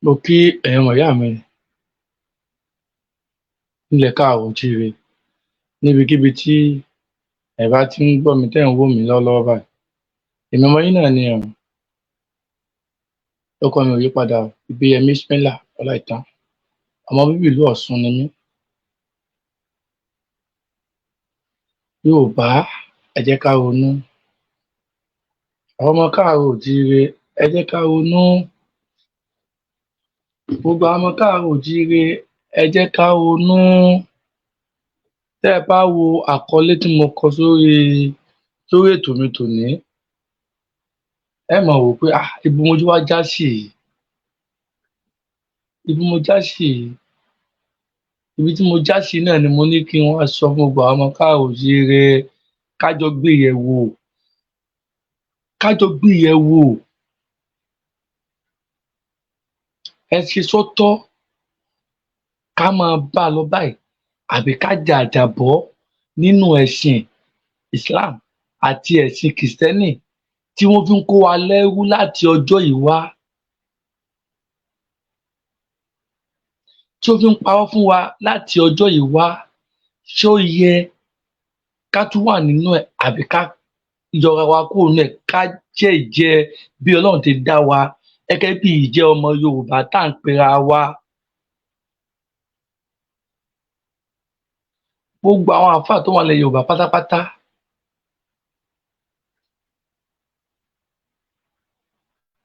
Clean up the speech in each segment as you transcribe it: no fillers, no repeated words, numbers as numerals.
Mo kí ẹ̀yin ọmọ ìyá mi nílẹ̀ káàárọ̀-o-jíire níbikíbi tí ẹ bá ti ń gbọ́ mi tẹ́ ẹ̀ ń wò mí lọ́wọ́lọ́wọ́ báyìí. Èmi ọmọ yín náà ni orúkọ mi ò yípadà o, Ìbíyẹmí Ismaila Ọláìtàn. Ọmọ bíbí ìlú Ọ̀ṣun ni mí. Yorùbá ẹ jẹ́ ká ronú. Àwọn ọmọ káàárọ̀-o-jíire ẹ jẹ́ ká ronú. Gbogbo àwọn ọmọ káàárọ̀-o-jíire ẹ jẹ́ ká ronú. Tẹ́ ẹ bá wo àkọlé tí mo kọ sórí ètò mi tòní, ẹ máa wò ó pé ibo mo tún wá já sí yìí? Ibo mo já sí yìí? Ibi tí mo já sí náà ni mo ní kí n wá sọ fún gbogbo àwọn ọmọ káàárọ̀-o-jíire ká jọ gbé yẹ̀wò. Ká jọ gbé yẹ̀wò. Ẹ ṣe sọ́tọ̀ ká máa bá a lọ báyìí àbí ká jàjàbọ́ nínú ẹ̀sìn Islam àti ẹ̀sìn Kìrìsìtẹ́nì tí wọ́n fi ń kó wa lẹ́rú láti ọjọ́ yìí wá, tí ó fi ń parọ́ fún wa láti ọjọ́ yìí wá. Ṣé ó yẹ ká tún wà nínú ẹ̀ àbí ká yọra wa kúrò nínú ẹ̀, ká jẹ́ ìjẹ́ bí Ọlọ́run ti dá wa gẹ́gẹ́ bí ìjẹ́ ọmọ Yorùbá tá à ń pera wa? Gbogbo àwọn àáfàá tó wà nílẹ̀ Yorùbá pátápátá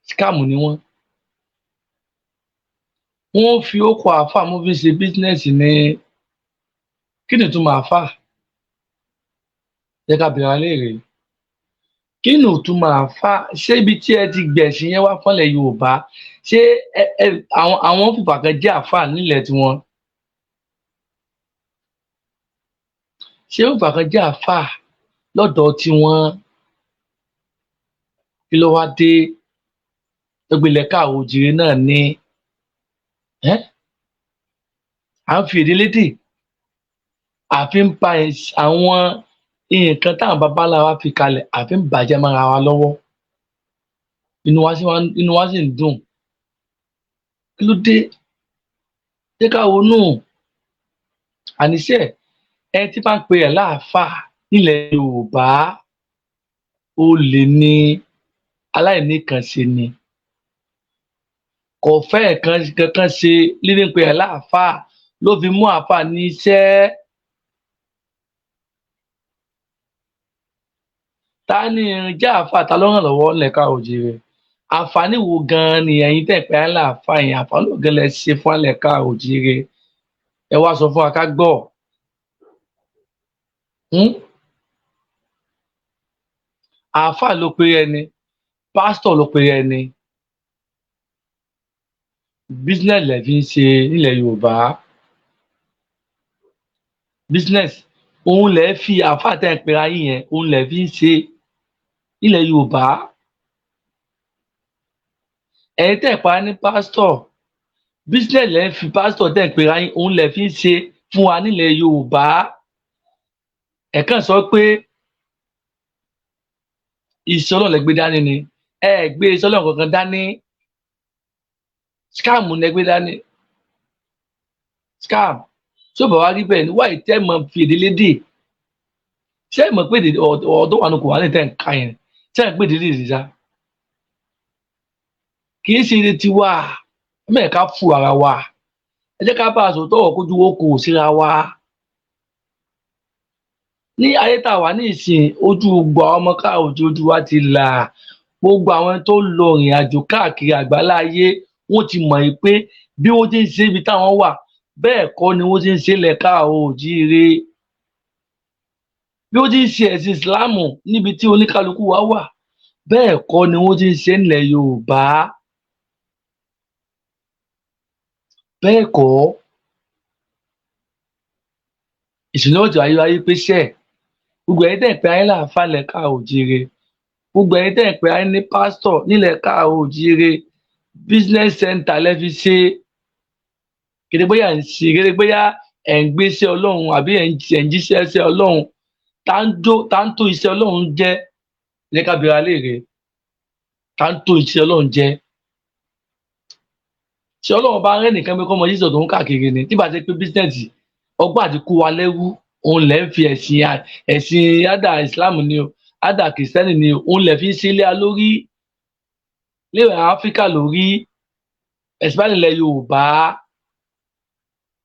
scam ni wọ́n. Wọ́n fi orúkọ àáfàá wọ́n fi ń ṣe business ni. Kí ni ìtumọ̀ àáfàá? Jẹ́ ká bira wa léèrè. Kí ni ìtumọ̀ àáfàá? Ṣé ibi tí ẹ ti gbẹ̀sìn yẹn wá fúnlẹ̀ Yorùbá, ṣé àwọn fìgbà kan jẹ́ àáfàá nílẹ̀ tiwọn? Ṣé wọ́n fìgbà kan jẹ́ àáfàá lọ́dọ̀ tiwọn? Kí ló wá dé? Gbogbo ilẹ̀ káàárọ̀-o-jíire náà ni à ń fi èdè-elédè à fi ń ba àwọn nǹkan táwọn baba ńlá wa fi kalẹ̀ à fi ń bàjẹ́ mọ́ra wa lọ́wọ́. Inú wa sì ń dùn. Kí ló dé? Jẹ́ ká ronú. Àníṣe ẹni tí bá ń pe rẹ̀ láàfáà nílẹ̀ Yorùbá, olè ni, aláìníkànṣe ni. Kò fẹ́ nǹkan kan ṣe ní pe rẹ̀ láàfáà ló fi mú àáfàá níṣẹ́. Ta ni jẹ́ àáfàá? Ta ló ràn lọ́wọ́ nílẹ̀ káàárọ̀-o-jíire? Àǹfààní wo gan-an ni ẹ̀yin tẹ́ ẹ̀ ń pera yín láàfáà yẹn, àǹfààní wo gan-an lẹ ṣe fún ilẹ̀ káàárọ̀-o-jíire? Ẹ wá sọ fún wa ká gbọ́. Àáfàá ló pera ẹni, pásítọ̀ ló pera ẹni. Business lẹ̀ fi ń ṣe nílẹ̀ Yorùbá. Business òun lẹ̀ fi àáfàá tẹ́ ẹ̀ ń pera yín yẹn, òun lẹ̀ fi ń ṣe nílẹ̀ Yorùbá. Ẹ̀yin tẹ́ ẹ̀ pera ní pásítọ̀, business lẹ̀ fi pásítọ̀ tẹ́ ẹ̀ ń pera yín, òun lẹ̀ fi ń ṣe fún wa nílẹ̀ Yorùbá. Ẹ kàn sọ pé iṣẹ́ Ọlọ́run lẹ gbé dání ni. Ẹ ẹ̀ gbé iṣẹ́ Ọlọ́run kankan dání. Scam lẹ gbé dání. Scam. Tí ò bá wá rí bẹ́ẹ̀ ni wáì tẹ́ ẹ máa fi èdè-elédè. Ṣé ẹ mọ̀ pé ọ̀rọ̀ tó wà nínú Kùránì tẹ́ ẹ̀ ń kà yẹn, ṣé ẹ mọ̀ pé èdè-elédè ṣá? Kì í ṣe èdè tiwa. Ẹ má jẹ́ ká fool ara wa. Ẹ jẹ́ ká bá a sòótọ́ ọ̀rọ̀ kójú ó korò síra wa. Ní ayé tá a wà nísìnyí, ojú gbogbo àwọn ọmọ káàárọ̀-o-jíire ojú wa ti là. Gbogbo àwọn tó lọ ìrìn àjò káàkiri àgbáláyé wọ́n ti mọ̀ pé bí wọ́n ti ń ṣe níbi táwọn wà, bẹ́ẹ̀ kọ́ ni wọ́n ti ń ṣe nílẹ̀ káàárọ̀-o-jíire. Bí wọ́n ti ń ṣe ẹ̀sìn Ìsìláàmù níbi tí oníkálukú wa wà, bẹ́ẹ̀ kọ́ ni wọ́n ti ń ṣe nílẹ̀ Yorùbá. Bẹ́ẹ̀ kọ́. Ìṣìnà ó jẹ́ ayé pé ṣẹ́ gbogbo ẹ̀yin tẹ́ ẹ̀ ń pera yín láàfáà nílẹ̀ káàárọ̀-o-jíire, gbogbo ẹ̀yin tẹ́ ẹ̀ ń pera yín ní pásítọ̀ nílẹ̀ káàárọ̀-o-jíire, business center lẹ fi ṣe. Kì í ṣe bóyá ẹ̀ ń gbéṣẹ́ Ọlọ́run àbí ẹ̀ ń jíṣẹ́ iṣẹ́ Ọlọ́run. Tá ń tó iṣẹ́ Ọlọ́run jẹ́? Ẹ jẹ́ ká bira léèrè. Tá ń tó iṣẹ́ Ọlọ́run jẹ́? ṣé Ọlọ́run bá rẹ́ nìkan pé kọ́mọ yíṣọ tó ń káàkiri ni tí bá ṣe pé bísínẹ́sì ọgbọ́n àti kó wa lẹ́rú òun lẹ́ ń fi ẹ̀sìn ádà Islam ni o ádà kìrìsìtẹ́nì ni o òun lẹ́ fi ń sílé a lórí léèrè Áfíríkà lórí ẹ̀sìpáàlì ilẹ̀ Yorùbá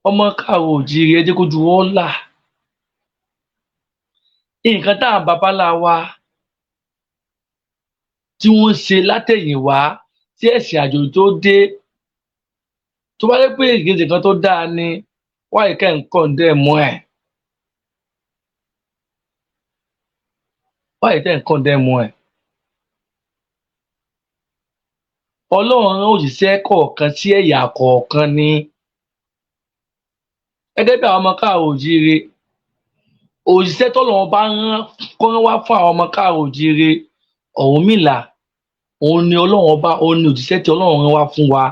ọmọ káàrọ̀ òjíire ẹ jẹ́ kójú wọn là nǹkan tá à ń bàbá ńlá wa tí wọ́n ṣe látẹ̀yìnwá tí ẹ̀sìn àjòjì tó dé tó bá yẹ pé ìgbésẹ kan tó dáa ni wáyé kẹ́ ń kọ̀ǹdẹ́ẹ̀mù ẹ̀ wáyé kẹ́ ń kọ̀ǹdẹ́ẹ̀mù ẹ̀ Ọlọ́run rán òjíṣẹ́ kọ̀ọ̀kan sí ẹ̀yà kọ̀ọ̀kan ni gẹ́gẹ́ bí àwọn ọmọ káàrọ̀ òjíire òjíṣẹ́ tọ́lọ́run bá rán kó rán wá fún àwọn ọmọ káàrọ̀ òjíire Ọ̀rúnmìlà òun ni Ọlọ́run ọba òun ni òjíṣẹ́ tí Ọlọ́run rán wá fún wa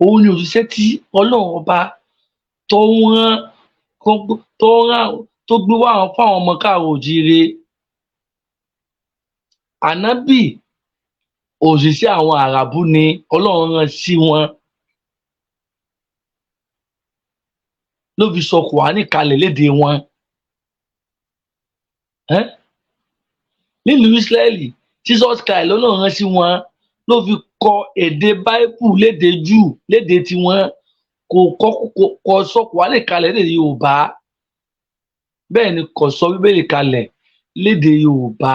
òun ni òjíṣẹ́ tí Ọlọ́run ọba tó gbé wá fún àwọn ọmọ káàrọ̀ òjíire ànábì òjíṣẹ́ àwọn àràbù ni Ọlọ́run rán sí wọn ló fi sọ Kùránì kalẹ̀ lédè wọn nílùú Ísírẹ́lì Jesus Christ l'Ọlọ́run rán sí wọn ló fi kọ èdè Báíbù lédè Júù lédè tiwọn kò sọ Kùránì kalẹ̀ lédè Yorùbá bẹ́ẹ̀ ni kò sọ Bíbélì kalẹ̀ lédè Yorùbá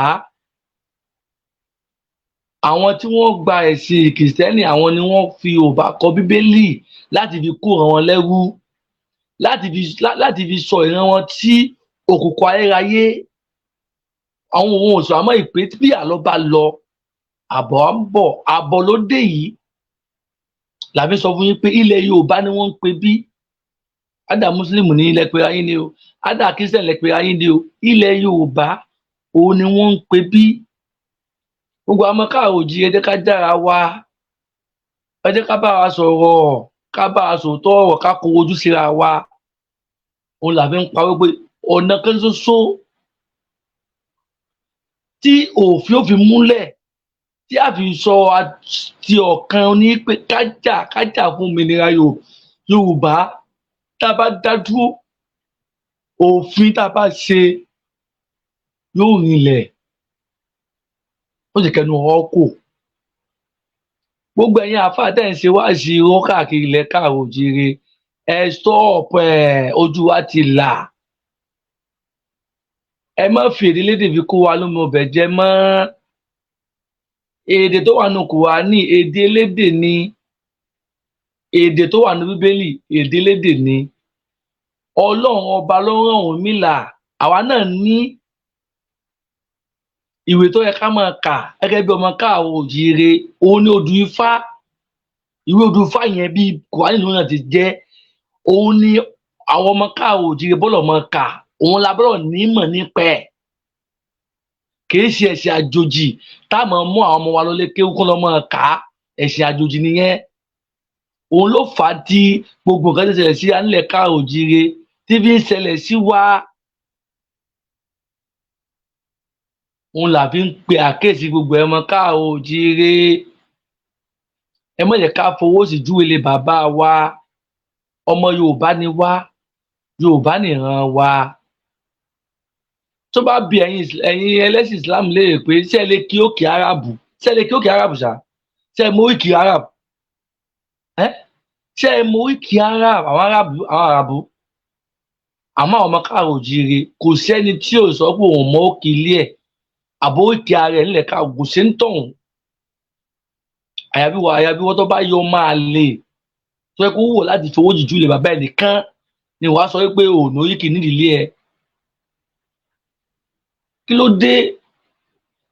àwọn tí wọ́n gba ẹ̀sìn kìrìsìtẹ́nì àwọn ni wọ́n fi Yorùbá kọ Bíbélì láti fi kó ìran wọn lẹ́rú láti fi sọ ìran wọn tí òkùnkùn ayérayé àwọn ohun òṣù àmọ́ ìpè bí àlọ́ bá lọ àbọ̀ ń bọ̀ àbọ̀ ló dé yìí làbí sọ fún yín pé ilẹ̀ Yorùbá ni wọ́n ń pe bí ádà mùsùlùmí ní ilẹ̀ pera yín ni o ádà kírísítẹ̀n lẹ̀ pera yín ni o ilẹ̀ Yorùbá òun ni wọ́n ń pe bí gbogbo ọmọ káàrọ̀ òjíire ẹ jẹ́ ká dára wa ẹ jẹ́ ká bá wa sọ̀rọ̀ ká bá wa sòótọ́ ọ̀rọ̀ ká kó ojú síra wa òun làbí ń parọ́ pé ọ̀nà kan ṣoṣo tí òfin òfin múlẹ̀ tí a fi sọ àti ọ̀kan ní pé kájà fún òmìnira Yorùbá tá a bá dá dúró òfin tá a bá ṣe yóò rinlẹ̀ ó sì kẹnu ọ̀rọ̀ kò gbogbo ẹ̀yin àáfàá tẹ̀ ń ṣe wá sí irọ́ káàkiri ilẹ̀ káàrọ̀ òjíire ẹ stop ojú wa ti là ẹ má fi èdè lédè fi kó wa lómi ọbẹ̀ jẹ mọ́ èdè tó wà nù Kùránì èdè elédè ni èdè tó wà nù Bíbélì èdè elédè ni Ọlọ́run ọba ló rán Ọ̀rúnmìlà àwa náà ní ìwé tó yẹ ká máa kà gẹ́gẹ́ bí ọmọ káàrọ̀ òjíire òun ni odù Ifá ìwé odù Ifá yẹn bí Kùránì ló náà ti jẹ́ òun ni àwọn ọmọ káàrọ̀ òjíire bọ́lọ̀ máa kà òun la bọ́lọ̀ nímọ̀ nípa ẹ̀ kìí ṣe ẹ̀sìn àjòjì táwọn mú àwọn ọmọ wa lọlé kéwú kó lọ máa kà á ẹ̀sìn àjòjì nìyẹn òun ló fà á tí gbogbo nǹkan tó ṣẹlẹ̀ sí nílẹ̀ káàrọ̀ òjíire tí fi ń ṣẹlẹ̀ sí wa òun là fi ń pe àkéèsí gbogbo ọmọ káàrọ̀ òjíire ẹ má jẹ́ ká fowó sí júwèlé bàbá wa ọmọ Yorùbá ni wá Yorùbá nìran wa tó bá bi ẹ̀yin ẹlẹ́sìn Islam léèrè pé ṣé ẹ lè kí òkè Árábù ṣé ẹ lè kí òkè Árábù ṣá ṣé ẹ mọ oríkì Árábù ṣé ẹ mọ oríkì Árábù àwọn Árábù àmọ́ àwọn ọmọ káàrọ̀ òjíire kò sẹ́ni tí ò sọ pé òun mọ òkè ilé ẹ̀ àbó òkè ara ẹ̀ nílẹ̀ káàrọ̀ kò sí ń tọ̀hún àyàbí wọ́n tó bá yọ máa lè tó yẹ kó wò láti fowó jìjú ilé bàbá ẹ̀ nìkan ni wàá sọ pé òun oríkì nídìílé ẹ̀ kí ló dé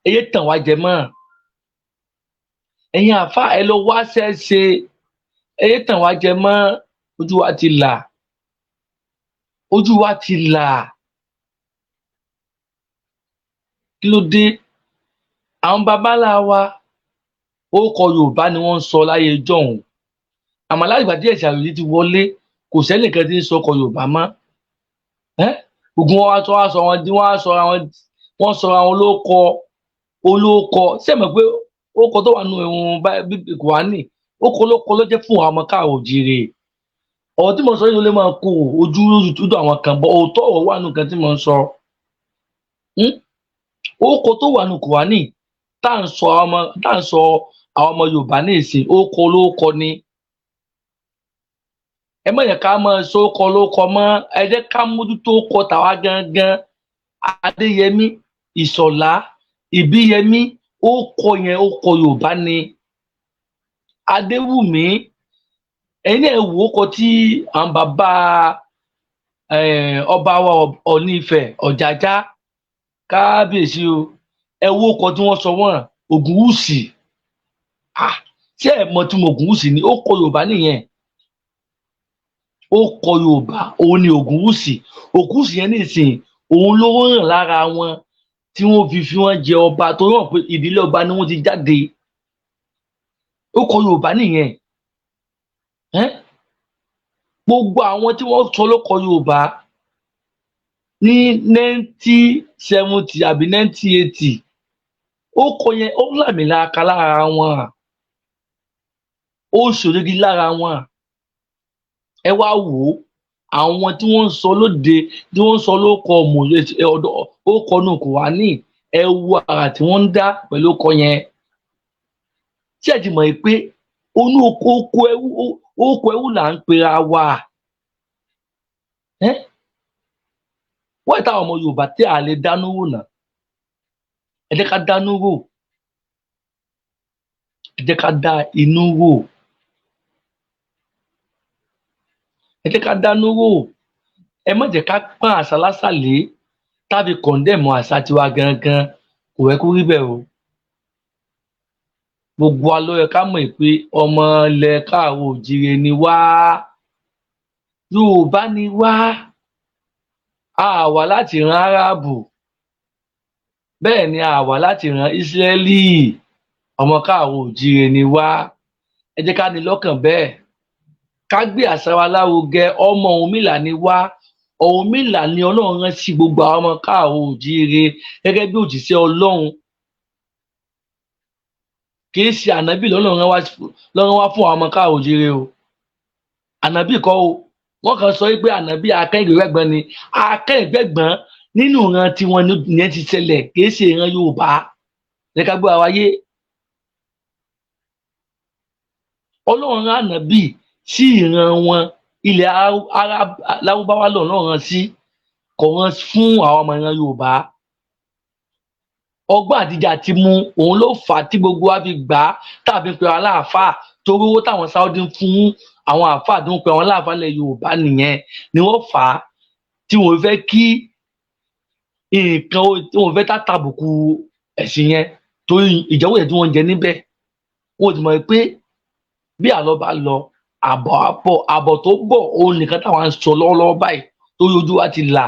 ẹyẹ tàn wá jẹ mọ́ ẹ̀yin àáfàá ẹ lọ wá ṣẹṣe ẹyẹ tàn wá jẹ mọ́ ojú wa ti là ojú wa ti là kí ló dé àwọn babalá wa orúkọ Yorùbá ni wọ́n ń sọ láyé jọ̀hún àmọ́ láìgbà díẹ̀ ẹ̀sìn àjòjì ti wọlé kò sẹ́nìkan tí ń sọ ọkọ Yorùbá mọ́ gbogbo wọn wá sọ wọn wọ́n sọ àwọn olóòkọ ṣé ẹ mọ̀ pé orúkọ tó wà nù Kùránì orúkọ ló jẹ́ fún àwọn ọmọ káàrọ̀ òjíire. Ọ̀rọ̀ tí mo sọ yìí ó lè máa kó ojú lójú àwọn kan bọ̀ òótọ́ ọ̀rọ̀ wà nù kan tí mo ń sọ. Orúkọ tó wà nù Kùránì tá à ń sọ àwọn ọmọ Yorùbá ní ìsìn orúkọ olórúkọ ni. Ẹ má yẹ ká máa sọ orúkọ olórúkọ mọ́, ẹ jẹ́ ká mójútó orúkọ tàwa gangan. Adéyẹmí, Ìṣọ̀lá, Ìbíyẹmí, orúkọ yẹn orúkọ Yorùbá ni. Adéwùmí, ẹ̀yin náà wò ó kọ tí àwọn bàbá ọba wa Ọọ̀ni Ifẹ̀ Ọ̀jájá kábíyèsí o, ẹ wo ọkọ tí wọ́n sọ wọ́n Ògúnwùsì. Ṣé ẹ mọ̀ tí mo Ògúnwùsì ni? Ó kọ Yorùbá nìyẹn. Ó kọ Yorùbá, òun ni Ògúnwùsì. Ògúnwùsì yẹn nìsín òun ló ràn lára wọn tí wọ́n fi wọ́n jẹ ọba, torí wọ́n pé ìdílé ọba ni wọ́n ti jáde. Ó kọ Yorùbá nìyẹn. Gbogbo àwọn tí wọ́n sọ ló kọ Yorùbá ní 1970 àbí 1980 ó kọ yẹn ó làmìlaka lára wọn, ó ṣòrigi lára wọn. Ẹ wá wò ó, àwọn tí wọ́n ń sọ lóde tí wọ́n ń sọ lóko orúkọ nù Kùránì, ẹ wo àrà tí wọ́n ń dá pẹ̀lú ọkọ yẹn. Ṣé ẹ ti mọ̀ pé orúkọ ẹrú là ń pera wa? Wọ́n ìta ọmọ Yorùbá tí a lè dánú wò náà. Ẹ jẹ́ ká dánú wò. Ẹ jẹ́ ká dá inú wò. Ẹ jẹ́ ká dánú wò. Ẹ má jẹ́ ká pọ́n àṣà lásà lé tàbí kọ̀ndẹ̀mù àṣà tiwa gangan. Kò yẹ kó rí bẹ́ẹ̀ o. Gbogbo wa ló yẹ ká mọ̀ pé ọmọ ilẹ̀ káàrọ̀ òjíire ni wá. Yorùbá ni wá. A wá láti ìran Árábù. Bẹ́ẹ̀ ni a wá láti ìran Ísírẹ́lì. Ọmọ káàrọ̀ òjíire ni wá. Ẹ jẹ́ ká ní lọ́kàn bẹ́ẹ̀. Ká gbé àṣà wa lárugẹ. Ọmọ Ọ̀rúnmìlà ni wá. Ọ̀rúnmìlà ni Ọlọ́run rán sí gbogbo àwọn ọmọ káàrọ̀ òjíire gẹ́gẹ́ bí òjíṣẹ́ Ọlọ́run. Kì í ṣe ànábì lọ́lọ́run rán wá fún àwọn ọmọ káàrọ̀ òjíire o. Ànábì kọ́ o. Wọ́n kàn sọ pé ànábì akẹ́yìngbẹ́gbọ́n ni. Akẹ́yìngbẹ́gbọ́n nínú ìran tiwọn nìyẹn ti ṣẹlẹ̀, kì í ṣe ìran Yorùbá. Ẹ ká gbọ́ ara yé. Ọlọ́run rán ànábì sí ìran wọn, ilẹ̀ Lárúbáwá lọ́run rán sí, kò rán fún àwọn ọmọ ìran Yorùbá. Ọgbọ́n àtijọ́ àti mu òun ló fà á tí gbogbo wa fi gbà á tàbí pe àwọn aláàfáà, torí owó táwọn Sáúdí ń fún àwọn àáfáà tó ń pe àwọn aláàfáà ilẹ̀ Yorùbá nìyẹn ni wọ́n fà á tí wọ́n fẹ́ kí nǹkan tí wọ́n fẹ́ tàbùkù ẹ̀sìn yẹn, torí ìjẹ́wọ́ yẹn tí wọ́n ń jẹ níbẹ̀. Wọ́n ti mọ̀ pé bí àlọ́ bá lọ àbọ̀ á bọ̀, àbọ̀ tó bọ̀ òun nìkan táwọn ń sọ lọ́wọ́lọ́wọ́ báyìí torí ojú wa ti là.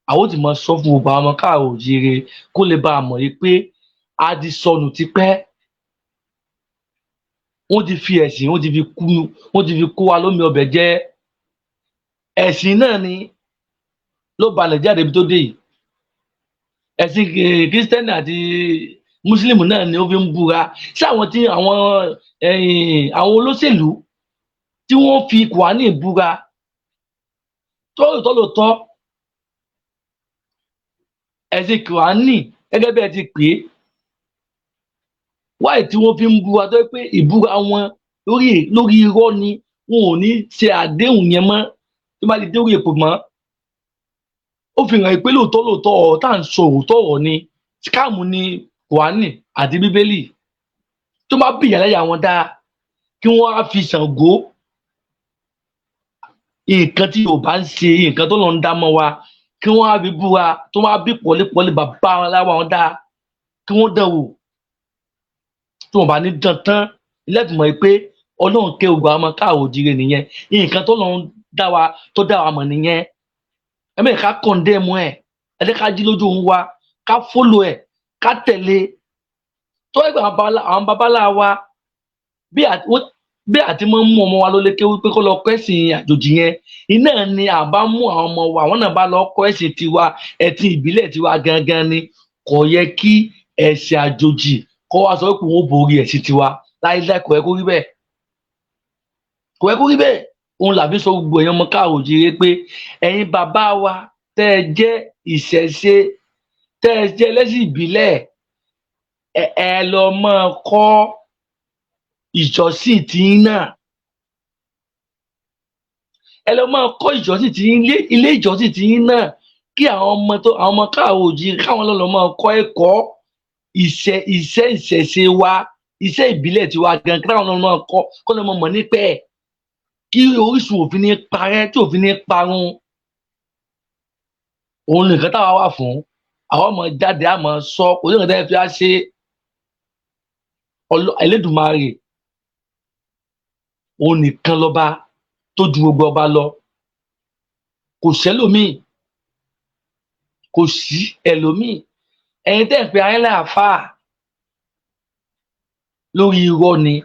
Àwọn ò ti máa sọ fún gbogbo àwọn ọmọ káàrọ̀ òjíire kó lè bá a mọ̀ pé a ti sọnù tipẹ́. Wọ́n ti fi ẹ̀sìn wọ́n ti fi kó wa lómi ọbẹ̀ jẹ. Ẹ̀sìn náà ni ló balẹ̀ jáde ibi tó dé yìí. Ẹ̀sìn Kristẹni àti Mùsùlùmí náà ni ó fi ń búra. Ṣé àwọn olóṣèlú tí wọ́n fi Kùránì búra tọ́lòtọ́ ẹ̀sìn Kùránì gẹ́gẹ́ bí ẹ ti pè é, wáyé tí wọ́n fi ń búra tó yẹ pé ìbúra wọn lórí irọ́ ni, wọn ò ní ṣe àdéhùn yẹn mọ́ tó bá ti dé orí èpò mọ́. Ó fi hàn pé lóòótọ́ ọ̀rọ̀ tá à ń sọ òótọ́ ọ̀rọ̀ ni, scam ni Kùránì àti Bíbélì. Tó bá bìyàn lẹ́yà wọn dáa kí wọ́n á fi Ṣàngó, nǹkan tí Yorùbá ń ṣe, nǹkan tó lọ ń dá mọ́ wa, kí wọ́n á fi búra, tó wá bí pọ̀lípọ̀lí bàbá wọn láwa wọn dáa kí wọ́n dán wò. Tí wọ́n bá ní dán tán lẹ́fìmọ̀ pé Ọlọ́run kẹ́ gbogbo àwọn ọmọ káàrọ̀ òjíire nìyẹn, nǹkan tó lọ ń dá wa mọ̀ nìyẹn. Ẹ mẹ́rin ká kọ̀ndẹ́mù ẹ̀, ẹ jẹ́ ká jí lójú òun wa, ká fólò ẹ̀, ká tẹ̀lé. Tó yẹ pé àwọn babaláwa wa bí àti máa ń mú ọmọ wa ló lé kéwú pé kó lọ kọ́ ẹ̀sìn àjòjì yẹn, iná ni àbá mú àwọn ọmọ wa, àwọn náà bá lọ kọ́ ẹ̀sìn tiwa, ẹ̀sìn ìbílẹ̀ tiwa gangan ni. Kò yẹ kí ẹ̀sìn àjòjì kó wá sọ pé òun ó borí ẹ̀ sí tiwa láíláí, kò yẹ kó rí bẹ́ẹ̀, kò yẹ kó rí bẹ́ẹ̀. Òun làbí sọ gbogbo èèyàn ọmọ káàrọ̀ oòjíire pé ẹ̀yin bàbá wa tẹ́ ẹ jẹ́ ìṣẹ̀ṣe, tẹ́ ẹ jẹ́ ẹlẹ́sìn ìbílẹ̀, ẹ lọ máa kọ́ ìjọsìn tiyín náà, ẹ lọ máa kọ́ ìjọsìn tiyín, ilé ìjọsìn tiyín náà, kí àwọn ọmọ káàrọ̀ oòjíire káwọn lọ máa kọ́ ẹ̀kọ́ ìṣẹ̀ṣe wa, iṣẹ́ ìbílẹ̀ tiwa gan, káwọn lọ máa kọ́ lọ máa mọ̀ nípa ẹ̀, kí orísun òfin ní parẹ́, tí òfin ní parun. Òun nìkan táwa wà fún. Àwọn ọmọ jáde àmọ́ sọ, kò sí nǹkan tẹ́ fi á ṣe. Elédùmarè òun nìkan lọ́ba tó ju gbogbo ọba lọ, kò sẹ́lòmíì, kò sí ẹlòmíì. Ẹ̀yin tẹ́ ẹ̀ pé ayé láàfáà lórí irọ́ ni,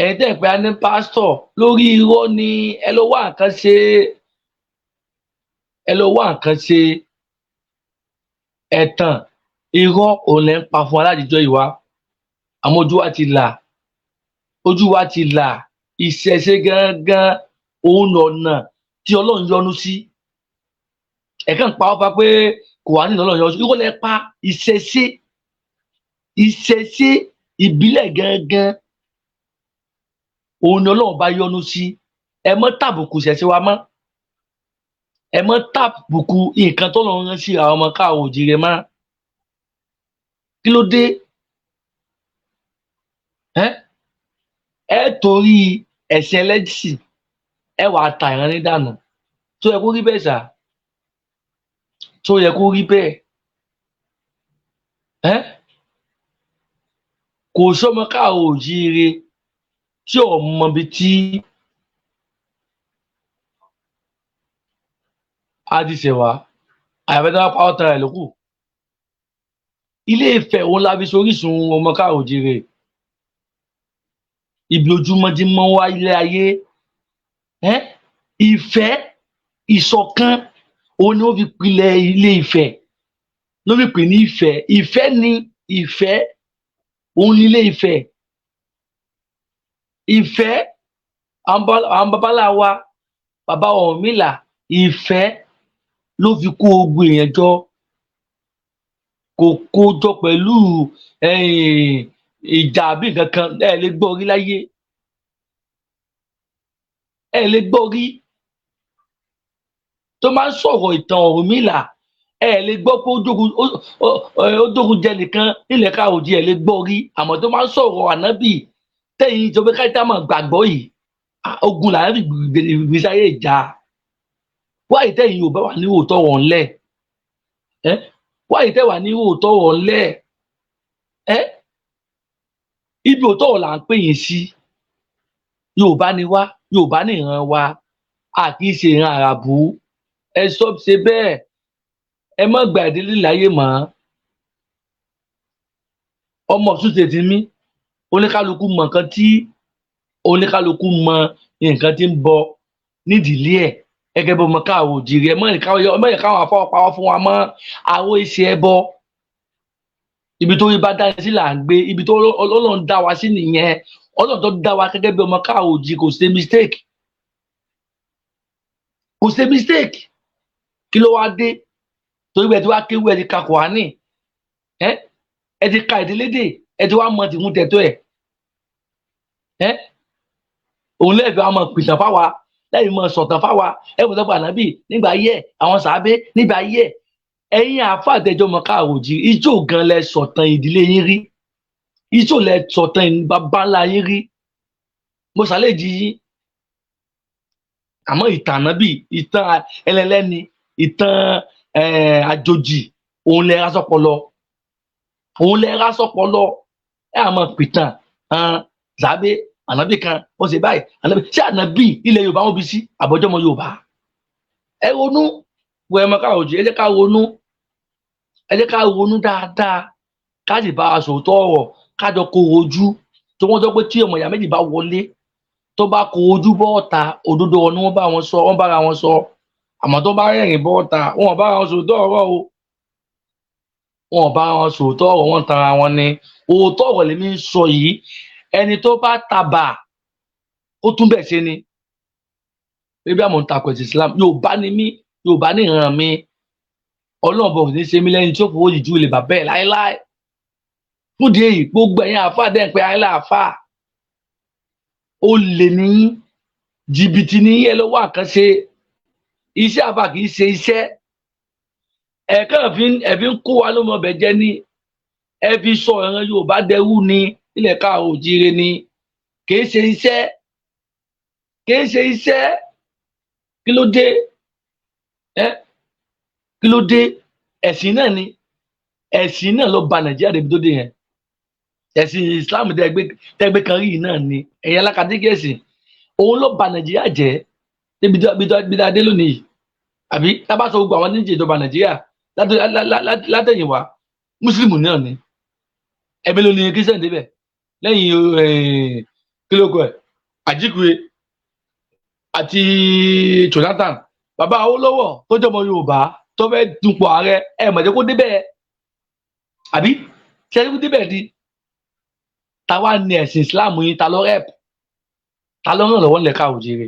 ẹ̀yin tẹ́ ẹ̀ pé ayé ní pásítọ̀ lórí irọ́ ni. Ẹ lọ wá nǹkan ṣe, ẹ lọ wá nǹkan ṣe. Ẹ̀tàn irọ́ òun lẹ́ ń pa fún aládìjọ́ ìwà. Àmọ́ ojú wa ti là, ojú wa ti là. Ìṣẹ̀ṣe gangan òun lọ̀nà tí Ọlọ́run yọ́nú sí. Ẹ̀kan pa ọ́ pa pé kò wá nínú Ọlọ́run yọ́nú sí, irọ́ lẹ pa. Ìṣẹ̀ṣe ìbílẹ̀ gangan òun ni Ọlọ́run bá yọ́nú sí. Ẹ mọ́ tàbùkù ìṣẹ̀ṣe wa mọ́, ẹ mọ́ tàbùkù nǹkan t'Ọlọ́run rán sí àwọn ọmọ káàrọ̀ oòjíire mọ́. Kí ló dé? Ẹ torí ẹ̀sìn ẹlẹ́sìn ẹ wàá ta ìran ní dànù. Tó yẹ kó rí bẹ́ẹ̀ sà? Tó yẹ kó rí bẹ́ẹ̀? Kò sọ́mọ káàrọ̀ oòjíire tí ò mọ ibi tí a ti ṣẹ̀ wá, àyàfẹ́ tó bá pa ọ́ tara ẹ̀ ló kù. Ilé-Ifẹ̀ òun la fi sorísun ọmọ káàrọ̀ oòjíire. Ibi ojúmọ́ tí mọ́ wá ilé ayé. Ìfẹ́, ìṣọ̀kan òun ni wọ́n fi pilẹ̀ Ilé-Ifẹ̀, ló fi pè ní Ifẹ̀. Ìfẹ́ ni, ìfẹ́ òun ni Ilé-Ifẹ̀. Ìfẹ́, àwọn babańlá wa, bàbá Ọ̀rúnmìlà, ìfẹ́ ló fi kó gbogbo èèyàn jọ. Kò kó jọ pẹ̀lú ìjà àbí nǹkan kan. Ẹ lè gbọ́ rí láyé, ẹ lè gbọ́ rí. Tó máa ń sọ̀rọ̀ ìtàn Ọ̀rúnmìlà, ẹ lè gbọ́ pé ó dógun jẹ nìkan nílẹ̀ káàrọ̀ oòjíire, ẹ lè gbọ́ rí. Àmọ́ tó máa ń sọ̀rọ̀ ànábì tẹ̀yìn ìjọba káyọ̀tà máa gbàgbọ́ yìí, ogun làwọn fi gbèsè ayé ìjà. Wáyé tẹ̀yìn Yorùbá wà ní òótọ́ wọn lẹ̀? Wáyé tẹ̀ wà ní òótọ́ wọn lẹ̀? Ibi òótọ́ wọn là ń pè yín sí. Yorùbá ni wá, Yorùbá ní ìran wa, a kì í ṣe ìran àràbù. Ẹ sọ ṣe bẹ́ẹ̀, ẹ má gba ìdílé láyé mọ́. Ọmọ Ọ̀ṣun tètè mí, oníkálukú mọ nǹkan tí oníkálukú mọ nǹkan tí ń bọ nídìílé ẹ̀ gẹ́gẹ́ bí ọmọ káàrọ̀ oòjíire. Ẹ má yẹ káwọn afọwọ́pawọ́ fún wa mọ́. Àwọn ìṣe ẹbọ, ibi tó rí bá dá sí là ń gbé, ibi tó Ọlọ́run dá wa sí nìyẹn. Ọlọ́run tó dá wa gẹ́gẹ́ bí ọmọ káàrọ̀ oòjíire kò ṣe mistake, kò ṣe mistake. Kí ló wá dé? Torí bẹ́ẹ̀ tí wàá kéwú, ẹ ti ka Kùránì, ẹ ti ka ìdílédè, ẹ ti wá mọ tìmú tẹ̀tọ́ ẹ̀. Òun lẹ́ẹ̀fì wa mọ pìtàn fáwa, lẹ́yìn mọ sọ̀tàn fáwa. Ẹ kò sọ́pọ̀ ànábì nígbà ayé ẹ̀, àwọn sàábé nígbà ayé ẹ̀. Ẹ̀yin àáfàá àtẹjọ́ ọmọ káàrọ̀ oòjíire, ijó gan lẹ sọ̀tàn ìdílé yín rí, ijó lẹ sọ̀tàn bàbá ńlá yín rí. Mo ṣàlejì yín. Àmọ́ ìtàn ànábì, ìtàn ẹlẹ́lẹ́ni, ìtàn àjòjì, òun lẹ rásọpọlọ, òun lẹ rásọpọlọ. Ẹ àmọ́ pìtàn sàábé, ànábì kan wọ́n ṣe báyìí, ànábì. Ṣé ànábì ilẹ̀ Yorùbá wọn bí sí àbọ̀jọ́mọ Yorùbá? Ẹ ronú, wọ ọmọ káàrọ̀ oòjíire, ẹ jẹ́ ká ronú, ẹ jẹ́ ká ronú dáadáa, ká sì bá a sòótọ́ ọ̀rọ̀, ká jọ kó ojú. Tó wọ́n sọ pé tí ọmọ ìyá méjì bá wọlé, tó bá kó ojú bọ́ ọ̀tá, òdodo ọ̀rọ̀ ni wọ́n bára wọn sọ. Àmọ́ tó bá rẹ́rìn bọ́ ọ̀tá, wọn ò bára wọn sòótọ́ ọ̀rọ̀ o. wọn ò bá wọn sòótọ́ ọ̀rọ̀, wọn tanra wọn ni. Òótọ́ ọ̀rọ̀ lèmi ń sọ yìí. Ẹni tó bá tabà ó tún bẹ̀ ṣe ni. Bébí àmọ́ ń takò ẹ̀sìn Islam, Yorùbá ni mí, Yorùbá ní ìran mi. Ọlọ́run bọ̀ ní ṣe mí lẹ́ni tí ó fowó jìjú lè bàbá ẹ̀ láéláé. Fún ìdí èyí, gbogbo ẹ̀yin àáfàá dẹ̀ ń pe ayé láàfáà. Olè ni yín, jìbìtì ni yín, ẹ lọ wá nǹkan ṣe. Iṣẹ́ àfáà kì í ṣe iṣẹ́. Ẹ̀ẹ̀kan ẹ fi ń kó wa lómọ ọbẹ̀ jẹ ní. Ẹ fi sọ ìran Yorùbá dẹrú ni, ilẹ̀ káàárọ̀ oòjíire ni. Kì í ṣe iṣẹ́. Kì í ṣe iṣẹ́. Kí ló dé? Kí ló dé? Ẹ̀sìn náà ni. Ẹ̀sìn náà ló ba Nàìjíríà débi tó dé yẹn. Ẹ̀sìn Islam tẹ́gbẹ́ kan rí yìí náà ni. Ẹ̀yin alákatíkí ẹ̀sìn. Òun ló ba Nàìjíríà jẹ́ débi tá a dé lónìí yìí. Àbí tá a bá sọ gbogbo àwọn oníjẹ ìjọba Nàìjíríà látẹ̀yìnwá, Mùsùlùmí náà ni. Ẹ̀mí ló ní Kírísítẹ̀nì débẹ̀. Lẹ́yìn kílókù ẹ̀, Àjíkúre àti Jonathan. Bàbá Awólọ́wọ̀ tó jọmọ Yorùbá tó fẹ́ dupò ààrẹ, ẹ mọ̀ jẹ́ kó débẹ̀. Àbí ṣe é kó débẹ̀ di. Táwa ní ẹ̀sìn Islam yín, ta ló rẹ̀? Ta ló ràn lọ́wọ́ nílẹ̀ káàárọ̀ oòjíire?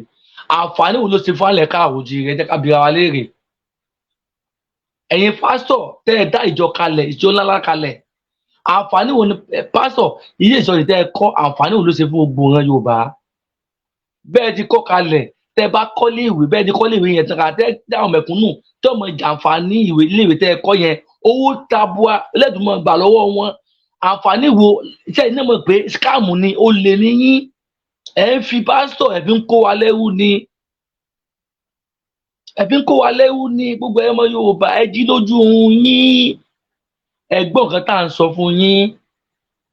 Àǹfààní wo ló ṣe fún nílẹ̀ káàárọ̀ oòjíire? Ẹ jẹ́ ká bira wa léèrè. Ẹ̀yin pásítọ̀ tẹ́ ẹ dá ìjọ kalẹ̀, ìjọ ńláńlá kalẹ̀. Àǹfààní wo ni pásítọ̀ ilé ìsọ̀rí tẹ́ ẹ kọ́, àǹfààní wo ló ṣe fún gbogbo ìran Yorùbá? Bẹ́ẹ̀ ti kọ́ kalẹ̀, tẹ́ ẹ bá kọ́lé ìwé, bẹ́ẹ̀ ti kọ́lé ìwé yẹn tán ká tẹ́ dáhùn mẹ̀kúnnù tí ọmọ jàǹfààní ìwé ilé ìwé tẹ́ ẹ kọ́ yẹn, owó tabua lẹ́dùnmọ̀ gbà lọ́wọ́ wọn. Àǹfààní wo? Iṣẹ́ iná mọ̀ pé scam ni, ó lè ní yín. Ẹ ń fi pásítọ̀ ẹ fi ń kó wa lẹ́rú ni. Ẹ fi ń kó wa lẹ́rú ni. Gbogbo ọmọ Yorùbá ẹ jí lójú oorun yín. Ẹ gbọ́ nǹkan tá à ń sọ fún yín.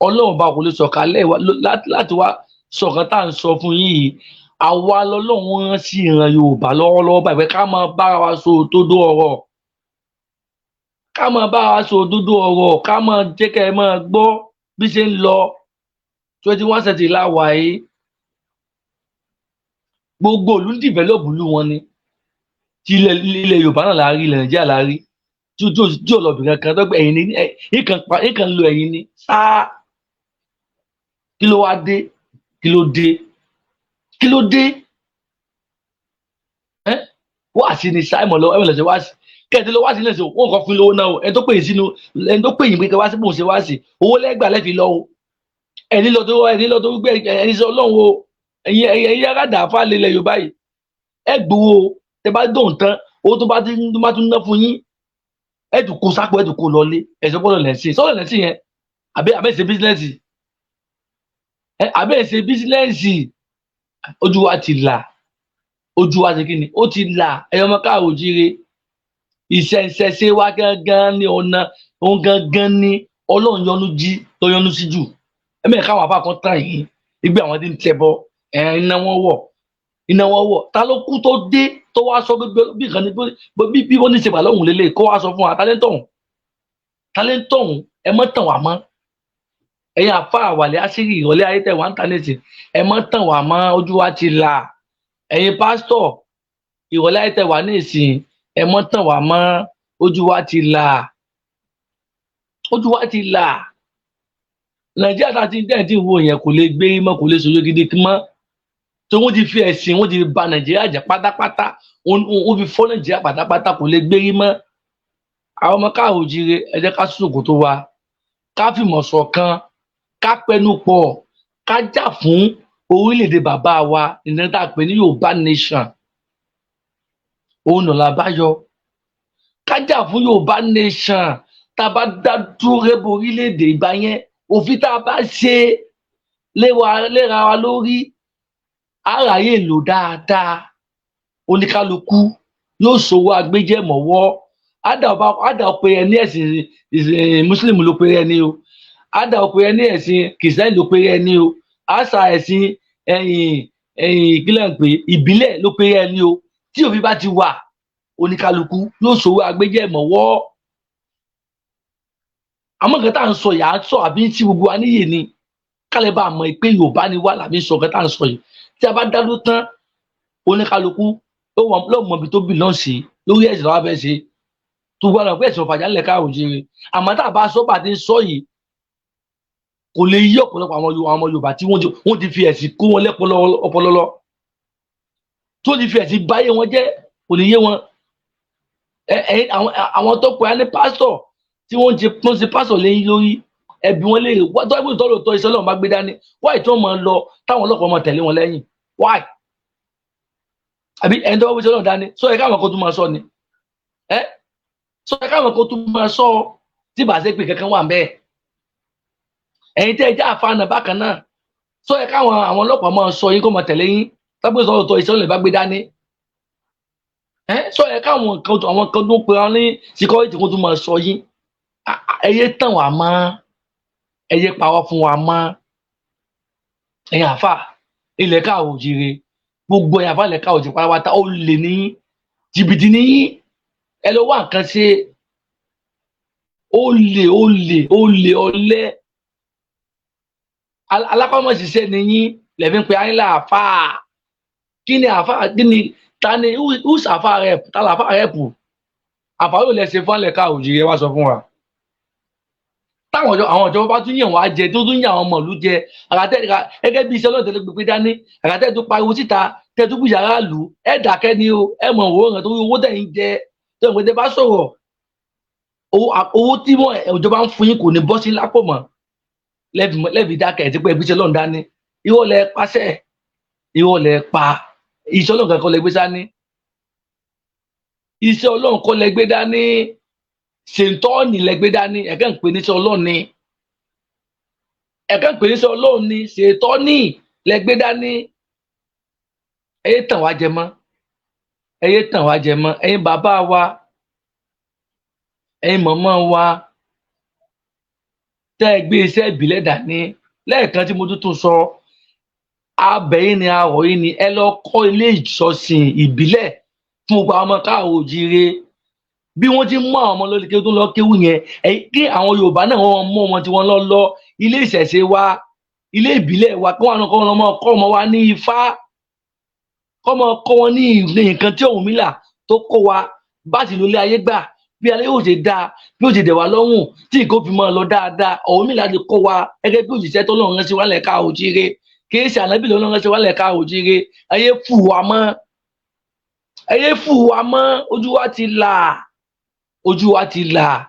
Ọlọ́run bá kò lè sọ̀kalẹ̀ láti wá sọ nǹkan tá à ń sọ fún yín yìí. Àwa lọ́lọ́run rán sí ìran Yorùbá lọ́wọ́lọ́wọ́ báyìí pé ká máa bára wa sọ òdodo ọ̀rọ̀. Ká máa bára wa sọ òdodo ọ̀rọ̀, ká máa jẹ́ kẹ́ ẹ máa gbọ́ bí ṣe ń lọ. 21st century la wà yìí. Gbogbo ìlú ń develop ìlú wọn ni. Tí ilẹ̀ Yorùbá náà la rí, ilẹ̀ Nàìjíríà la rí. Tí ọlọ́bìnrin kan tó gbé ẹ̀yìn ní nǹkan lo ẹ̀yìn ní sáà. Kí ló wá dé? Kí ló dé? Kí ló dé? Wá sí ni Simon lọ, ẹ̀wọ̀n lọ́sẹ̀ wá sí. Kẹ́ẹ̀tì lọ wá sí lẹ́sẹ̀ wọ́n kàn fún lówó náà o. Ẹni tó pè yín sínú, ẹni tó pè yín pé kẹ́ wá sí bóun ṣe wá sí. Owó lẹ́gbàá lẹ́fi lọ o. Ẹni lọ tó gbé ẹni sọ Ọlọ́run o. Ẹ̀yin yára dà fún àlè ilẹ̀ Yorùbá yìí. Ẹ gbowó o. Tẹ bá dùn tán, owó tó bá tún ná fún yín. Ẹ tún kó sápò, ẹ tún kó lọlé. Ẹ̀sọ́ gbọ́dọ̀ lẹ́sìn. Sọ́dọ̀ lẹ́sìn yẹn. Àbẹ́ ṣe bísínẹ́sì. Àbẹ́ ṣe bísínẹ́sì. Ojú wa ti là. Ojú wa ti kíni? Ó ti là. Ẹ̀yin ọmọ káàárọ̀ oòjíire. Ìṣẹ̀ṣe wa gangan ni ọ̀nà, òun gangan ni Ọlọ́run yọ́nú sí jù. Ẹ̀mẹ́ káwọn àfáà kan tàn yín. Ìgbé àwọn tí ń tẹbọ, iná wọn wọ̀. Ta ló kú tó dé tó wá sọ bí nǹkan ní bí wọ́n ní ṣe bà lọ́hùn lélẹ̀ kó wá sọ fún wa tálẹ́ntọ̀hún ẹ mọ́ tàn wá mọ́. Ẹ̀yin àfáà wàlẹ́ àṣírí ìrọ̀lẹ́ ayé tẹ̀ wá ń tánẹ̀tì ẹ mọ́ tàn wá mọ́, ojú wa ti là. Ẹ̀yin pásítọ̀ ìrọ̀lẹ́ ayé tẹ̀ wá ní ìsìn ẹ mọ́ tàn wá mọ́, ojú wa ti là. Ojú wa ti là. Nàìjíríà tá a ti ń dẹ́ẹ̀ tí ń wo yẹn kò lè gbé mọ́, kò lè sòyó gidi mọ́. Tí wọ́n ti fi ẹ̀sìn, wọ́n ti ba Nàìjíríà jẹ́ pátápátá. Wọ́n fi fọ́ Nàìjíríà pátápátá, kò lè gbé mọ́. Àwọn ọmọ káàárọ̀ oòjíire ẹ jẹ́ ká ṣòkòtò wa, ká fìmọ̀ ṣọ̀kan, ká pẹnu pọ̀, ká jà fún orílẹ̀-èdè bàbá wa ìdílé tá a pè ní Yorùbá nation. Òun nà lábáyọ. Ká jà fún Yorùbá nation. Tá a bá dá dúró rẹ́bù orílẹ̀-èdè ìgbà yẹn, òfin tá a bá ṣe léra wa lórí, àráyè lò dáadáa. Oníkálukú yóò ṣòwò agbéjẹmọ́wọ́. Ádà ọ̀pẹ ẹni ẹ̀sìn Mùsùlùmí ló pe ẹni o. Ádà ọ̀pẹ ẹni ẹ̀sìn Kìrìsìtẹ́nì ló pe ẹni o. Àṣà ẹ̀sìn ìpínlẹ̀ pé ìbílẹ̀ ló pe ẹni o. Tí òfin bá ti wà, oníkálukú yóò ṣòwò agbéjẹmọ́wọ́. Àmọ́ nǹkan tá à ń sọ yà á sọ àbí tí gbogbo wa níyè ni. Kálẹ̀ bá mọ̀ pé Yorùbá ni wà làbí sọ nǹkan tá à ń sọ yìí. Tí a bá dádó tán, oníkálukú ló mọ ibi tó belong sí lórí ẹ̀sìn lọ́wọ́ fẹ́ ṣe. tó gbọ́dọ̀ pé ẹ̀sìn ọ̀fàjà ńlẹ̀ káàrọ̀ òjìire àmọ́ tá a bá sọ bá ti ń sọ yìí kò lè yí ọ̀pọ̀lọpọ̀ àwọn Yorùbá tí wọ́n ti fi ẹ̀sìn kó wọn ọpọlọ tó ti fi ẹ̀sìn báyé wọn jẹ́ kò ní yé wọn àwọn tó pè á ní pásítọ̀ tí wọ́n ṣe pásítọ̀ lẹ́yìn lórí ẹbí wọn léèrè tó ẹgbẹ́ ìtọ́lòtọ́ iṣẹ́ Ọlọ́run bá gbé dání wáì tí wọ́n máa lọ táwọn ọlọ́pàá máa tẹ̀lé wọn lẹ́yìn wáì àbí ẹni tó bá gbé iṣẹ́ Ọlọ́run dání sọ ẹ káwọn kan tún máa sọ ni sọ ẹ káwọn kan tún máa sọ tí bàá ṣe pé kankan wà bẹ́ẹ̀ ẹ̀yin tẹ́ ẹ já àfààní bákan náà sọ ẹ káwọn àwọn ọlọ́pàá máa sọ yín kó máa tẹ̀lé yín tábìlì ìtọ́lòtọ́ iṣẹ́ Ọlọ́run bá gbé dání sọ ẹ káwọn kan tó ń pe wọn ní síkọ́rìtì kó tún máa sọ yín ẹyẹ tàn wá mọ́ ẹyẹ pawọ́ fún wa mọ́ ẹ̀yin àfà ilẹ̀ káàrọ̀ òjìire gbogbo ẹ̀yin àfà ilẹ̀ káàrọ̀ òjìire pátápátá ó lè ní jìbìtì ní ẹ lọ wá nǹkan ṣe ó lè ọlẹ́ alápámọ̀ṣiṣẹ́ ni yín lẹ́fí ń pe ayé láàfà kí ni àfà kí ni ta ni who's àfà rep ta làfà rep àfà yóò lẹ ṣe fún ilẹ̀ káàrọ̀ òjìire wá sọ fún wa táwọn àwọn ìjọba bá tún yàn wá jẹ tó tún yàn àwọn mọ̀lú jẹ àgàtẹ gẹ́gẹ́ bí iṣẹ́ Ọlọ́run tẹ́lẹ̀ gbogbo dání àgàtẹ tó pariwo síta tẹ tó bùjà aráàlú ẹ dákẹ́ ni o ẹ mọ òwò rẹ tó owó tẹ̀yìn jẹ tó ìwé tẹ bá sọ̀rọ̀ owó tí ìjọba ń fún yín kò ní bọ́ sí lápò mọ́ lẹ́ẹ̀fì dákẹ́ ẹ̀ tí pé ẹbí iṣẹ́ Ọlọ́run dání irọ́ lẹ pàṣẹ irọ́ lẹ pa iṣẹ́ Ọlọ́run kankan lẹ gbé dání iṣẹ́ Ọlọ́run kọ́ lẹ gbé dání ṣèǹtọ́ọ̀nì lẹ́gbẹ́ dání ẹ̀kẹ́ ń pè ní sọ Ọlọ́run ni ẹ̀kẹ́ ń pè ní sọ Ọlọ́run ni ṣèǹtọ́ọ̀nì lẹ́gbẹ́ dání ẹyẹ tàn wá jẹ mọ́ ẹyẹ tàn wá jẹ mọ́ ẹ̀yin bàbá wa ẹ̀yin mọ̀mọ́ wa tẹ́ ẹ gbé iṣẹ́ ìbílẹ̀ dání lẹ́ẹ̀kan tí mo tún sọ abẹ́yìn ni arọ̀ yìí ni ẹ lọ kọ́ ilé ìjọsìn ìbílẹ̀ fún gbogbo àwọn ọmọ káàrọ̀ òjìire bí wọ́n ti mú àwọn ọmọ lórí kí tó lọ kéwù yẹn kí àwọn Yorùbá náà wọ́n mú ọmọ tí wọ́n lọ ilé ìṣẹ̀ṣe wa ilé ìbílẹ̀ wa kí wọ́n kọ́ ọmọ wa ní Ifá kọ́ wọn ní nǹkan tí Ọ̀rúnmìlà tó kọ́ wa bá ti lólé ayé gbà bí ayé yóò ṣe dáa bí ó ṣe dẹ̀ wá lọ́rùn tí nǹkan fi máa lọ dáadáa Ọ̀rúnmìlà ti kọ́ wa gẹ́gẹ́ bí òṣìṣẹ́ tó lọ́run rán sí wálẹ̀ káàrọ̀ òjìire kì í ṣe ànábì lọ́run rán sí wálẹ̀ káàrọ̀ òjìire ayé fù wá mọ́ ojú wa ti là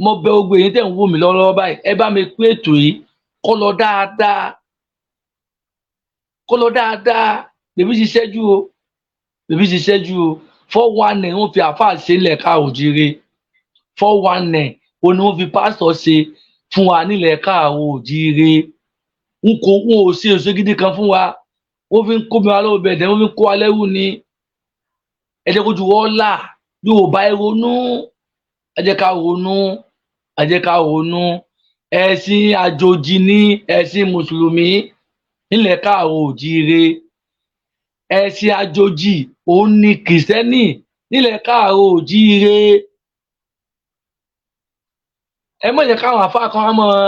mo bẹ gbogbo èyí tẹ̀ ń wò mí lọ́wọ́lọ́wọ́ báyìí ẹ bá mi pín ètò yìí kó lọ dáadáa bèbí ṣiṣẹ́ jù o 419 wọ́n fi àáfàá ṣe nílẹ̀ káàrọ̀ òjìire 419 òun ni wọ́n fi pásítọ̀ ṣe fún wa nílẹ̀ káàrọ̀ òjìire wọn ò ṣe èso gidi kan fún wa wọ́n fi ń kó mi wá lọ́wọ́ bẹ̀rẹ̀ wọ́n fi ń kó wa lẹ́rù ni ẹ jẹ́ kójú wọ́n là Yorùbá ẹ ronú ẹ jẹ́ ká ronú ẹ̀sìn àjòjì ní ẹ̀sìn mùsùlùmí nílẹ̀ káàrọ̀ òjìire ẹ̀sìn àjòjì òun ni kìrìsìtẹ́nì nílẹ̀ káàrọ̀ òjìire ẹ má jẹ́ káwọn àfáà kan á máa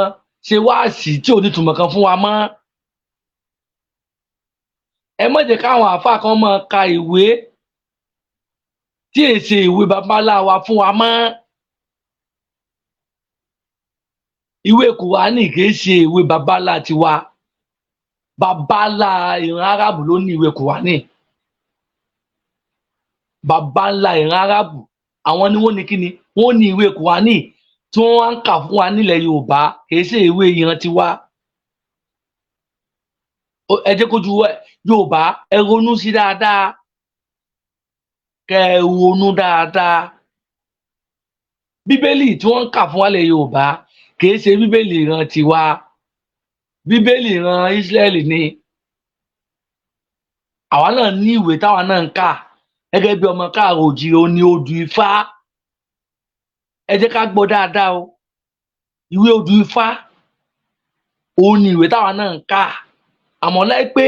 ṣe wáàsí tí ò ní túmọ̀ kan fún wa mọ́ ẹ má jẹ́ káwọn àfáà kan máa ka ìwé tí èsè ìwé babaláwa fún wa mọ́ ìwé kùránì kìí ṣe ìwé babalá tiwa babalá ìran arábù ló ní ìwé kùránì babalá ìran arábù àwọn ni wọ́n ní kíni wọ́n ní ìwé kùránì tí wọ́n wá ń kà fún wa nílẹ̀ Yorùbá kìí ṣe ìwé ìran tiwa ẹ jẹ́ kójú Yorùbá ẹ ronú sí dáadáa kẹ́ ẹ ronú dáadáa bíbélì tí wọ́n ń kà fún wa nílẹ̀ Yorùbá kìí ṣe bíbélì ìran tiwa bíbélì ìran Ísírẹ́lì ni àwa náà ní ìwé táwa náà ń kà gẹ́gẹ́ bí ọmọ káàrọ̀ òjìire ó ní odù Ifá ẹ jẹ́ ká gbọ́ dáadáa o ìwé odù Ifá òun ni ìwé táwa náà ń kà àmọ́ láì pé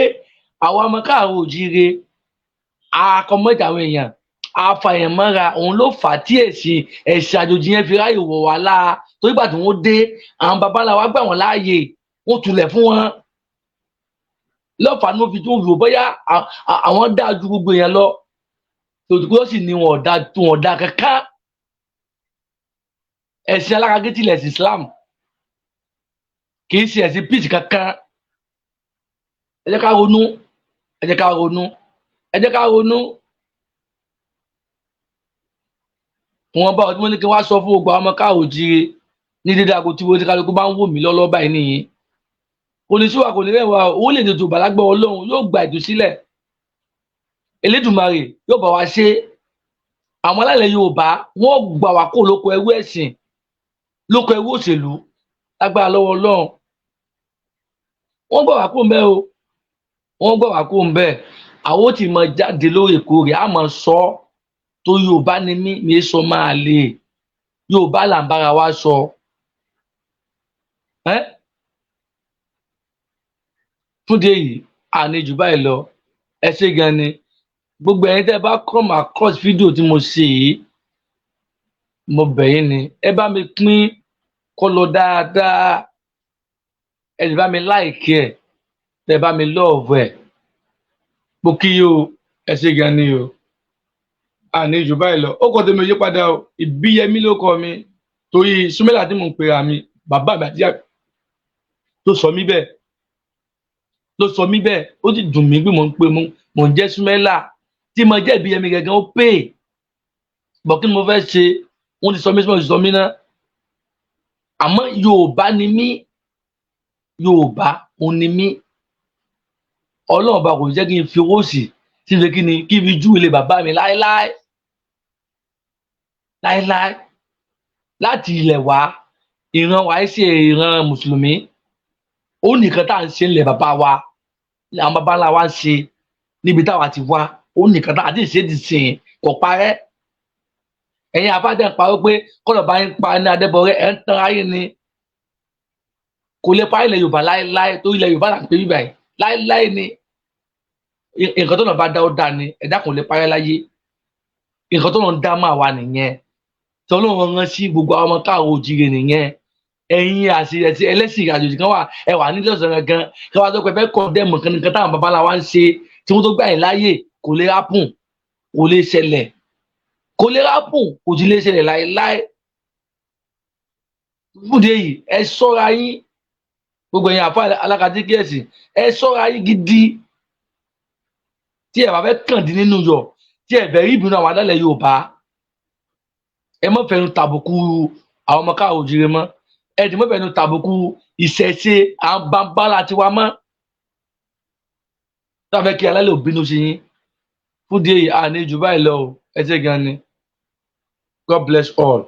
àwọn ọmọ káàrọ̀ òjìire akọmọjà àwọn èèyàn afàyẹ̀mọ́ra òun ló fà á tí ẹ̀sìn àjòjì yẹn fi ráyè wọ̀ wá láà torí gbà tí wọ́n dé àwọn babaláwa gbà wọ́n láàyè wọ́n tulẹ̀ fún wọn lọ́fàá ni wọ́n fi tún wò bóyá àwọn dáa ju gbogbo yẹn lọ tòtùkú sì ni wọn ò dáa kankan ẹ̀sìn alágídí lẹ̀sìn Islam kì í ṣe ẹ̀sìn peace kankan. Ẹ jẹ́ ká ronú, ẹ jẹ́ ká ronú, ẹ jẹ́ ká ronú. Ìwọ̀nba ọ̀rọ̀ tí mo ní kí n wá sọ fún gbogbo àwọn ọmọ káàrọ̀ oòjíire ní dédé aago tí kálukú bá ń wò mí lọ́wọ́lọ́wọ́ báyìí nìyí. Kò ní sú wa, kò ní rẹ̀ wá o, orílẹ̀-èdè Yorùbá lágbára Ọlọ́run yóò gba ìtúsílẹ̀. Elédùmarè yóò bá wa ṣe. Àwọn alálẹ̀ Yorùbá wọ́n gbà wá kúrò lóko ẹrú ẹ̀sìn, lóko ẹrú òṣèlú lágbára lọ́wọ́ Ọlọ́run. Wọ́n gbà wá kúrò ńbẹ̀ o, wọ́n gbà wá kúrò ńbẹ̀. Àwọn ó ti máa jáde lóòrèkóòrè, á máa sọ ọ́ torí Yorùbá ni mí, mi è sọ máa lè. Yorùbá là ń bára wa sọ. Fún ìdí èyí, àní jù báyìí lọ. Ẹ ṣé gan ni. Gbogbo ẹ̀yin tẹ́ ẹ bá come across fídíò tí mo ṣe yìí, mo bẹ̀ yín ni, ẹ bá mi pín kó lọ dáadáa. Ẹ sì bá mi like ẹ̀, ẹ bá mi love ẹ̀. Mo kí yín o, ẹ ṣé gan ni o. Àní jù báyìí lọ. Ó kọ tèmi ò yí padà o, Ìbíyẹmí ló kọ mi. Torí Súmẹ́là tí mò ń pera mi, bàbá mi àti ìyá mi ló sọ mí bẹ́ẹ̀. Ló sọ mí bẹ́ẹ̀. Ó sì dùn mí pé mò ń jẹ́ Súmẹ́là. Tí mo jẹ́ Ìbíyẹmí gangan ó pè. Bọ̀ kí ni mo fẹ́ ṣe? Wọ́n ti sọ mí, wọ́n ti sọ mí náà. Àmọ́ Yorùbá ni mí. Yorùbá òun ni mí. Ọlọ́run ọba kò ní jẹ́ kí n fi owó òsì tí n ṣe kí ni kí n fi júwe ilé bàbá mi láéláé. Láéláé. Láti ilẹ̀ wá, ìran wa ṣe ìran Mùsùlùmí. Ó nìkan tá à ń ṣe nílẹ̀ bàbá wa. Àwọn bàbá ńlá wa ń ṣe níbi táwa ti wá. Ó nìkan tá à ti ṣe ti sìn kò parẹ́. Ẹ̀yin àfáà ń parọ́ pé kọ́lọ̀ bá ń pa ní Adébọ̀rẹ́, ẹ̀ ń tan ayé ni. Kò lè parí ilẹ̀ Yorùbá láéláé torí ilẹ̀ Yorùbá là ń pè bíbà yìí. Láéláé ni. Nǹkan tó náà bá dá ó dá ni, ẹ̀dá kò lè parẹ́ láyé. Nǹkan tó náà ń dá mọ́ àwa nìyẹn. Tí Ọlọ́run rán sí gbogbo àwọn ọmọ káàrọ̀ oòjíire nìyẹn. Ẹ̀yin àti ẹlẹ́sìn àjòjì kan wà, ẹ wà nílẹ̀ ọ̀sán gangan, kí wọ́n á tó pẹ́ fẹ́ condemn nǹkan táwọn bàbá ńlá wa ń ṣe tí wọ́n tó gbà yín láàyè, kò lè happen, kò lè ṣẹlẹ̀. Kò lè happen, kò sì lè ṣẹlẹ̀ láéláé. Fún ìdí èyí, ẹ ṣọ́ra yín. Gbogbo ẹ̀yin àfáà alákatíkí ẹ̀sìn, ẹ ṣọ́ra yín gidi. Tí ẹ bá fẹ́ kàndín nínú yọ̀, tí ẹ fẹ́ rí ìbínú àwọn alálẹ̀ Yorùbá, ẹ má fẹnu tàbùkù àwọn ọmọ káàrọ̀ oòjíire mọ́. Ẹ dì má fẹnu tàbùkù ìṣẹ̀ṣe àwọn bàbá ńlá tiwa mọ́. Tá a fẹ́ kí alálẹ̀ ò bínú sí yín. Fún ìdí èyí, àní jù báyìí lọ o. Ẹ ṣé gan ni. God bless all.